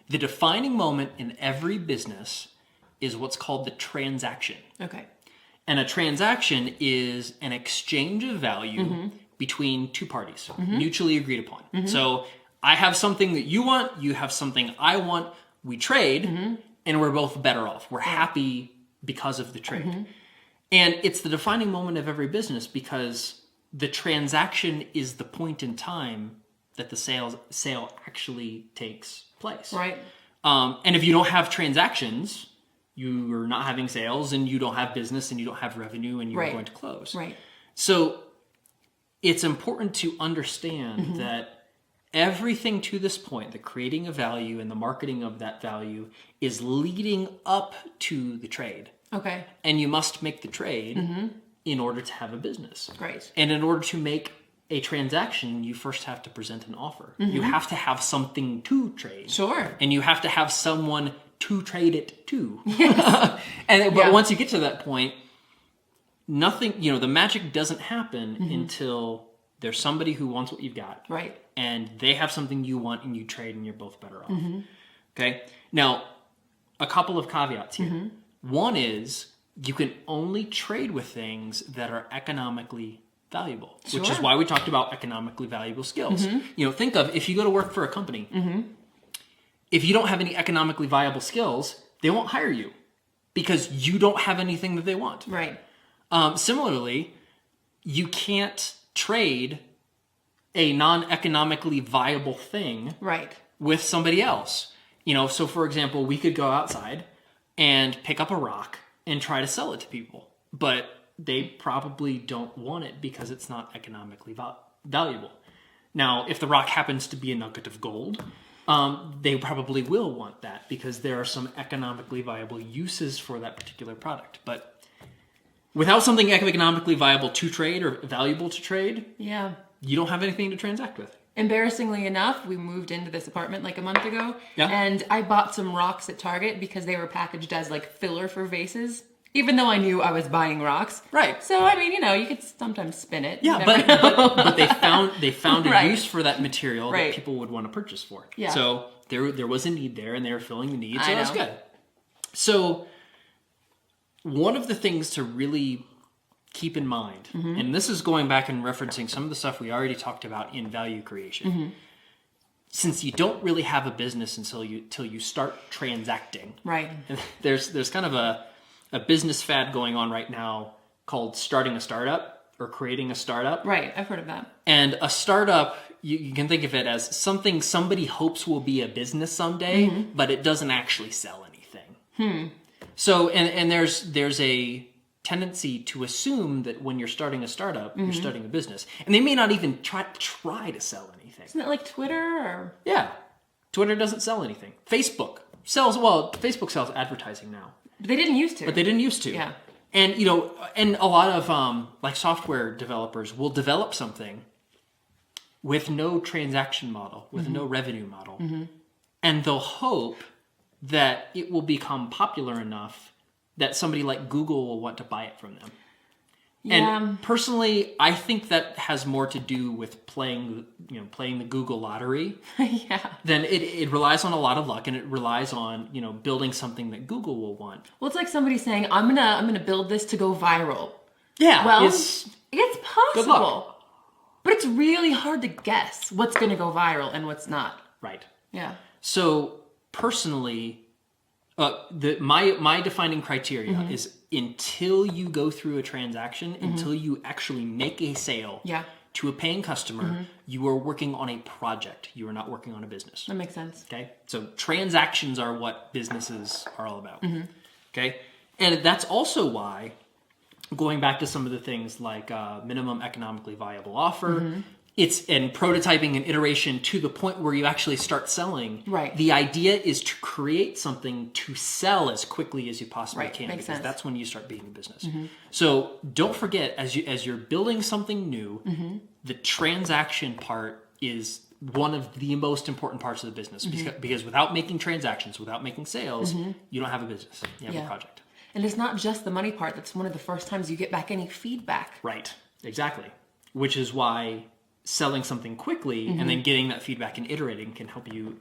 The defining moment in every business is what's called the transaction. Okay. And a transaction is an exchange of value between two parties, mutually agreed upon. So I have something that you want, you have something I want, we trade, and we're both better off. We're happy because of the trade. And it's the defining moment of every business because the transaction is the point in time that the sale actually takes place. Right. And if you don't have transactions, you are not having sales, and you don't have business, and you don't have revenue, and you're going to close. Right. So it's important to understand that everything to this point, the creating of value and the marketing of that value, is leading up to the trade. Okay. And you must make the trade in order to have a business. Great. And in order to make a transaction, you first have to present an offer. You have to have something to trade. Sure. And you have to have someone to trade it to. But once you get to that point, nothing, the magic doesn't happen until there's somebody who wants what you've got. Right. And they have something you want, and you trade, and you're both better off. Okay? Now, a couple of caveats here. One is you can only trade with things that are economically valuable, which is why we talked about economically valuable skills. Think of if you go to work for a company, if you don't have any economically viable skills, they won't hire you because you don't have anything that they want. Right. Similarly, you can't trade a non-economically viable thing with somebody else. So for example, we could go outside and pick up a rock and try to sell it to people, but they probably don't want it because it's not economically valuable. Now, if the rock happens to be a nugget of gold, they probably will want that because there are some economically viable uses for that particular product. But without something economically viable to trade or valuable to trade, you don't have anything to transact with. Embarrassingly enough, we moved into this apartment like a month ago, and I bought some rocks at Target because they were packaged as like filler for vases, even though I knew I was buying rocks. Right. So I mean, you could sometimes spin it. Yeah, but they found a use for that material that Right. people would want to purchase for. Yeah. So there was a need there, and they were filling the need. So I that's know. good. So one of the things to really keep in mind, and this is going back and referencing some of the stuff we already talked about in value creation. Since you don't really have a business until you start transacting. Right. And there's kind of a business fad going on right now called starting a startup or creating a startup. Right. I've heard of that. And a startup, you can think of it as something somebody hopes will be a business someday, but it doesn't actually sell anything. So, and there's a tendency to assume that when you're starting a startup, you're starting a business. And they may not even try to sell anything. Isn't it like Twitter or? Yeah. Twitter doesn't sell anything. Facebook sells advertising now. But they didn't used to. But they didn't used to. Yeah. And, and a lot of like software developers will develop something with no transaction model, with no revenue model. And they'll hope that it will become popular enough that somebody like Google will want to buy it from them. Yeah. And personally, I think that has more to do with playing the Google lottery. Then it relies on a lot of luck, and it relies on, building something that Google will want. Well, it's like somebody saying, I'm gonna build this to go viral. Yeah. Well, it's possible. Good luck. But it's really hard to guess what's gonna go viral and what's not. Right. Yeah. So personally, my defining criteria is until you go through a transaction, until you actually make a sale to a paying customer, you are working on a project. You are not working on a business. That makes sense. Okay? So transactions are what businesses are all about. Okay? And that's also why, going back to some of the things like minimum economically viable offer, it's in prototyping and iteration to the point where you actually start selling. Right. The idea is to create something to sell as quickly as you possibly can. Makes because sense. that's when you start being a business. So don't forget, as you're building something new, the transaction part is one of the most important parts of the business. Because without making transactions, without making sales, you don't have a business. You have a project. And it's not just the money part. That's one of the first times you get back any feedback. Right. Exactly. Which is why selling something quickly and then getting that feedback and iterating can help you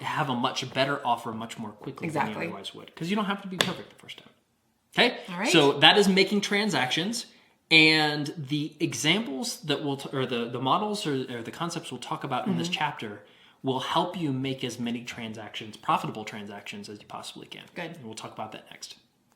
have a much better offer much more quickly than you otherwise would. Because you don't have to be perfect the first time. Okay? All right. So that is making transactions. And the examples that or the models or the concepts we'll talk about in this chapter will help you make as many transactions, profitable transactions, as you possibly can. Good. And we'll talk about that next.